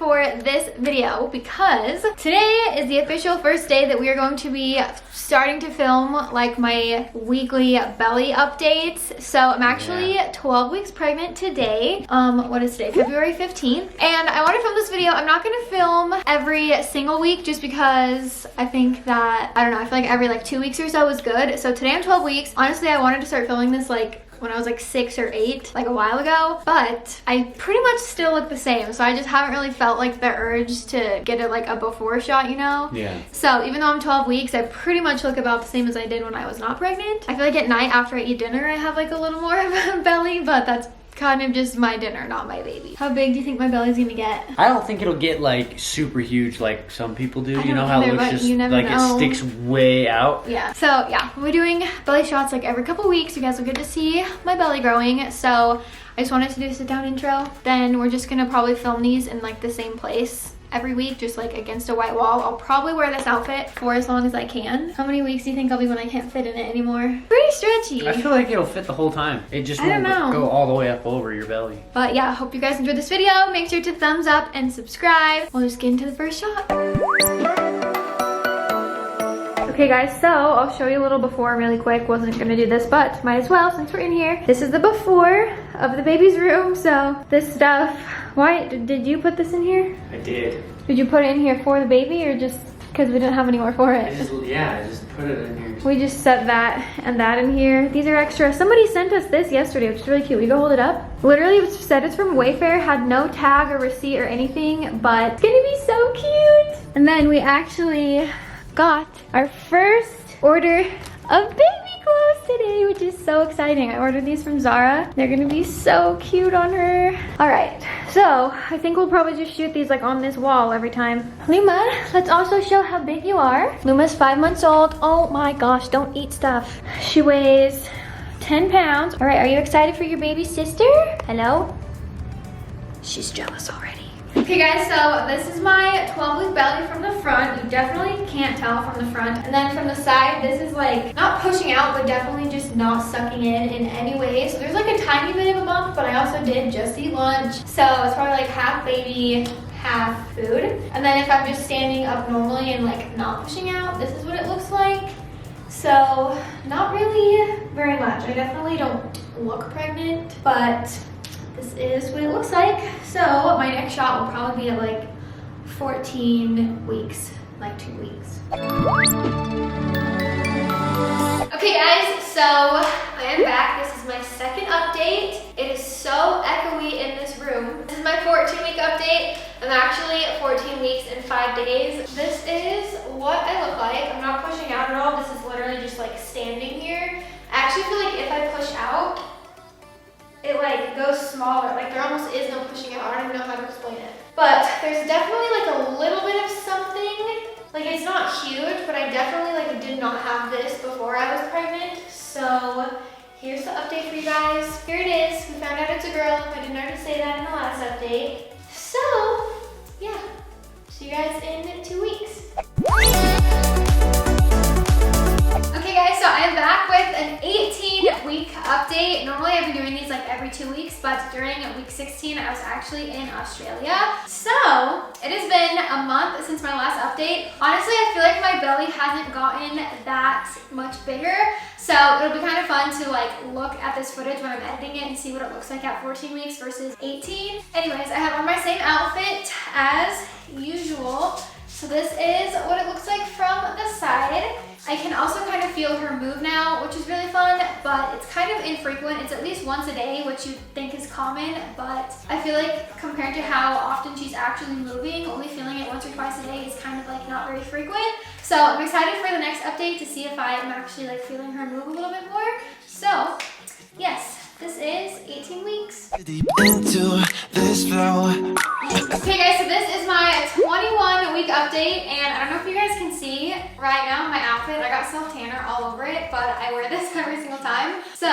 for this video because today is the official first day that we are going to be starting to film like my weekly belly updates. So I'm actually 12 weeks pregnant today. What is today? February 15th. And I want to film this video. I'm not going to film every single week just because I think that, I don't know, I feel like every 2 weeks or so is good. So today I'm 12 weeks. Honestly, I wanted to start filming this when I was 6 or 8, a while ago, but I pretty much still look the same. So I just haven't really felt the urge to get a before shot, you know? Yeah. So even though I'm 12 weeks, I pretty much look about the same as I did when I was not pregnant. I feel like at night after I eat dinner, I have a little more of a belly, but that's kind of just my dinner, not my baby. How big do you think my belly's gonna get? I don't think it'll get super huge like some people do. You know how it looks just it sticks way out. Yeah. So yeah, we're doing belly shots every couple weeks. You guys will get to see my belly growing. So I just wanted to do a sit down intro. Then we're just gonna probably film these in the same place every week, just against a white wall. I'll probably wear this outfit for as long as I can. How many weeks do you think I'll be when I can't fit in it anymore? Pretty stretchy. I feel like it'll fit the whole time. It just won't go all the way up over your belly. But yeah, hope you guys enjoyed this video. Make sure to thumbs up and subscribe. We'll just get into the first shot. Okay guys, so I'll show you a little before really quick. Wasn't gonna do this, but might as well since we're in here. This is the before of the baby's room. So this stuff, why did you put this in here? I did. Did you put it in here for the baby or just because we didn't have anywhere for it? I just put it in here. We just set that and that in here. These are extra. Somebody sent us this yesterday, which is really cute. We go hold it up. Literally it said it's from Wayfair, had no tag or receipt or anything, but it's gonna be so cute. And then we actually got our first order of baby clothes today, which is so exciting. I ordered these from Zara. They're gonna be so cute on her. All right, so I think we'll probably just shoot these on this wall every time. Luma, let's also show how big you are. Luma's 5 months old. Oh my gosh, don't eat stuff. She weighs 10 pounds. All right, are you excited for your baby sister? Hello? She's jealous already. Okay guys, so this is my 12-week belly from the front. You definitely can't tell from the front. And then from the side, this is not pushing out, but definitely just not sucking in any way. So there's a tiny bit of a bump, but I also did just eat lunch. So it's probably half baby, half food. And then if I'm just standing up normally and not pushing out, this is what it looks like. So not really very much. I definitely don't look pregnant, but this is what it looks like. So my next shot will probably be at 14 weeks, 2 weeks. Okay guys, so I am back. This is my second update. It is so echoey in this room. This is my 14-week update. I'm actually 14 weeks and 5 days. This is what I look like. I'm not pushing out at all. This is literally just standing here. I actually feel if I push out, it goes smaller. There almost is no pushing out. I don't even know how to explain it. But there's definitely a little bit of something. It's not huge, but I definitely did not have this before I was pregnant. So here's the update for you guys. Here it is. We found out it's a girl. I didn't already say that in the last update. So yeah, see you guys in 2 weeks. Okay guys, so I am back with an 18-week update. Normally I've been doing these every 2 weeks, but during week 16 I was actually in Australia. So it has been a month since my last update. Honestly, I feel my belly hasn't gotten that much bigger. So it'll be kind of fun to look at this footage when I'm editing it and see what it looks like at 14 weeks versus 18. Anyways, I have on my same outfit as usual. So this is what it looks like from the side. I can also kind of feel her move now, which is really fun, but it's kind of infrequent. It's at least once a day, which you think is common, but I feel compared to how often she's actually moving, only feeling it once or twice a day is kind of not very frequent. So I'm excited for the next update to see if I am actually feeling her move a little bit more. So yes, this is 18 weeks. Deep into this flow. Okay guys, so this is my 21-week update, and I don't know if you guys can see right now my outfit. I got self-tanner all over it, but I wear this every single time. So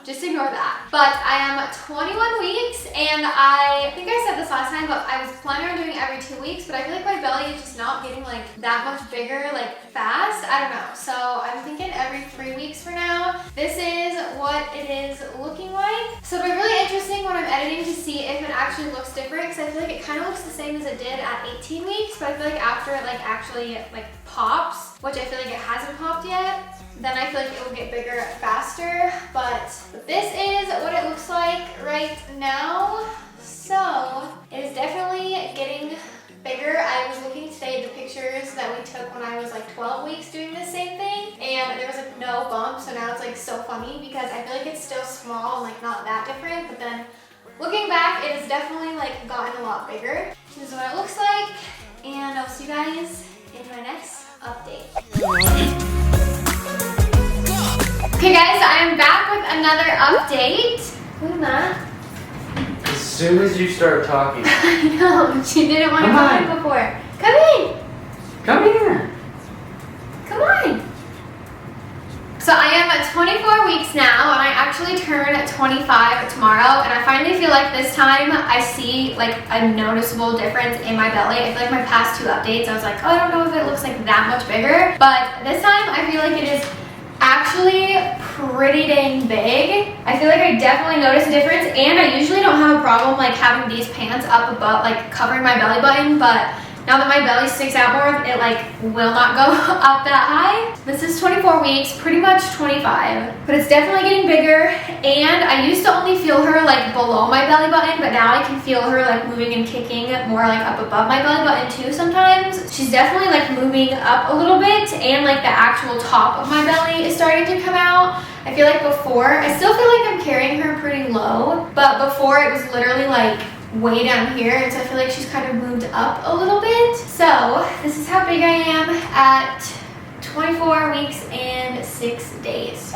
just ignore that. But I am 21 weeks, and I think I said this last time, but I was planning on doing every 2 weeks, but I feel my belly is just not getting that much bigger fast. I don't know. So I'm thinking every 3 weeks for now. This is what what it is looking like. So it'll be really interesting when I'm editing to see if it actually looks different, because I feel like it kind of looks the same as it did at 18 weeks, but I feel like after it like actually like pops, which I feel like it hasn't popped yet, then I feel like it will get bigger faster. But this is what it looks like right now. So it is definitely getting bigger. I was looking today at the pictures that we took when I was like 12 weeks doing the same thing, and there was like no bump, so now it's like so funny because I feel like it's still small and like not that different, but then looking back, it has definitely like gotten a lot bigger. This is what it looks like, and I'll see you guys in my next update. Okay guys, I am back with another update. Look at that. As soon as you start talking. I know, she didn't want to come in before. Come in. Come here. Come on. So I am at 24 weeks now, and I actually turn 25 tomorrow, and I finally feel like this time I see like a noticeable difference in my belly. I feel like my past two updates, I was like, oh, I don't know if it looks like that much bigger, but this time I feel like it is actually pretty dang big. I feel like I definitely noticed a difference, and I usually don't have a problem like having these pants up above, like covering my belly button, but now that my belly sticks out more, it like will not go up that high. This is 24 weeks, pretty much 25, but it's definitely getting bigger. And I used to only feel her like below my belly button, but now I can feel her like moving and kicking more like up above my belly button too sometimes. She's definitely like moving up a little bit, and like the actual top of my belly is starting to come out. I feel like before, I still feel like I'm carrying her pretty low, but before it was literally like way down here, and so I feel like she's kind of moved up a little bit. So this is how big I am at 24 weeks and 6 days.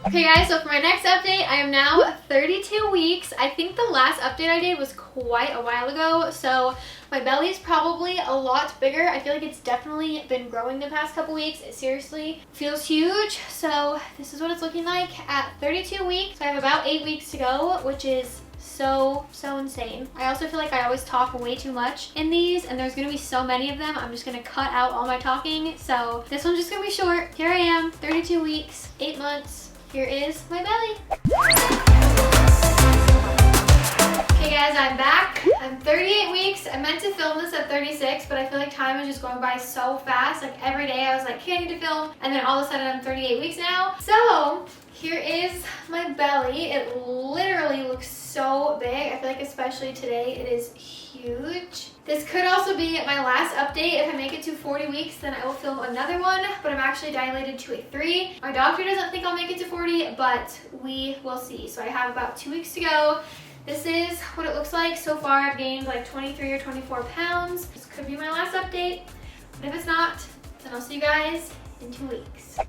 Okay guys, so for my next update, I am now 32 weeks. I think the last update I did was quite a while ago, so my belly is probably a lot bigger. I feel like it's definitely been growing the past couple weeks. It seriously feels huge. So this is what it's looking like at 32 weeks. So I have about 8 weeks to go, which is so insane. I also feel like I always talk way too much in these, and there's gonna be so many of them. I'm just gonna cut out all my talking. So this one's just gonna be short. Here I am, 32 weeks, 8 months. Here is my belly. Okay guys, I'm back. I'm 38 weeks. I meant to film this at 36, but I feel like time is just going by so fast. Like every day I was like, okay, I need to film, and then all of a sudden I'm 38 weeks now. So here is my belly. It literally looks so big. I feel like especially today it is huge. This could also be my last update. If I make it to 40 weeks, then I will film another one, but I'm actually dilated to a 3. My doctor doesn't think I'll make it to 40, but we will see. So I have about 2 weeks to go. This is what it looks like so far. I've gained like 23 or 24 pounds. This could be my last update, but if it's not, then I'll see you guys in 2 weeks.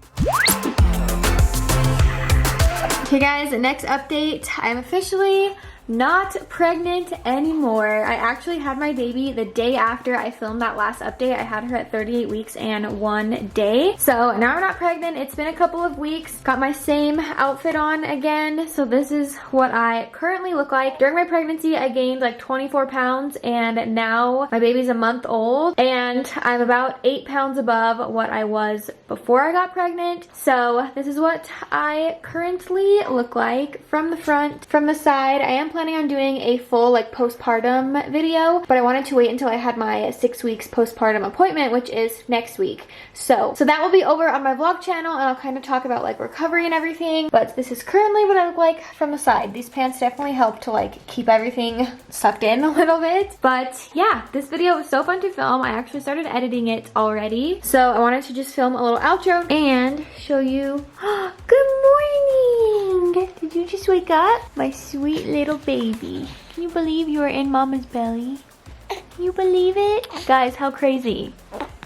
Okay guys, next update. I'm officially not pregnant anymore. I actually had my baby the day after I filmed that last update. I had her at 38 weeks and 1 day. So now I'm not pregnant. It's been a couple of weeks. Got my same outfit on again. So this is what I currently look like. During my pregnancy, I gained like 24 pounds, and now my baby's a month old, and I'm about 8 pounds above what I was before I got pregnant. So this is what I currently look like from the front. From the side, I am planning on doing a full like postpartum video, but I wanted to wait until I had my 6 weeks postpartum appointment, which is next week. So that will be over on my vlog channel, and I'll kind of talk about like recovery and everything. But this is currently what I look like from the side. These pants definitely help to like keep everything sucked in a little bit. But yeah, this video was so fun to film. I actually started editing it already, so I wanted to just film a little outro and show you. Good morning! Did you just wake up? My sweet little baby. Can you believe you were in mama's belly? Can you believe it? Guys, how crazy.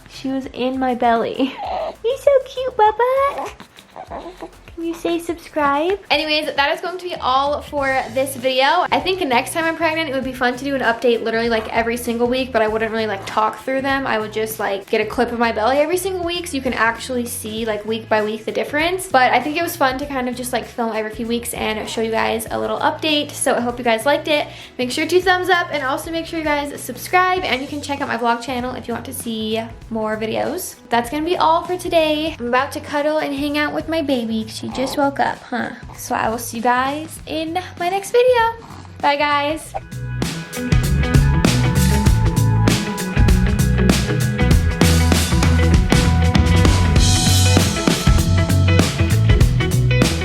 She was in my belly. You're so cute, Bubba. Can you say subscribe? Anyways, that is going to be all for this video. I think next time I'm pregnant, it would be fun to do an update literally like every single week, but I wouldn't really like talk through them. I would just like get a clip of my belly every single week so you can actually see like week by week the difference. But I think it was fun to kind of just like film every few weeks and show you guys a little update. So I hope you guys liked it. Make sure to thumbs up and also make sure you guys subscribe, and you can check out my vlog channel if you want to see more videos. That's gonna be all for today. I'm about to cuddle and hang out with my baby. She just woke up, huh? So I will see you guys in my next video. Bye, guys.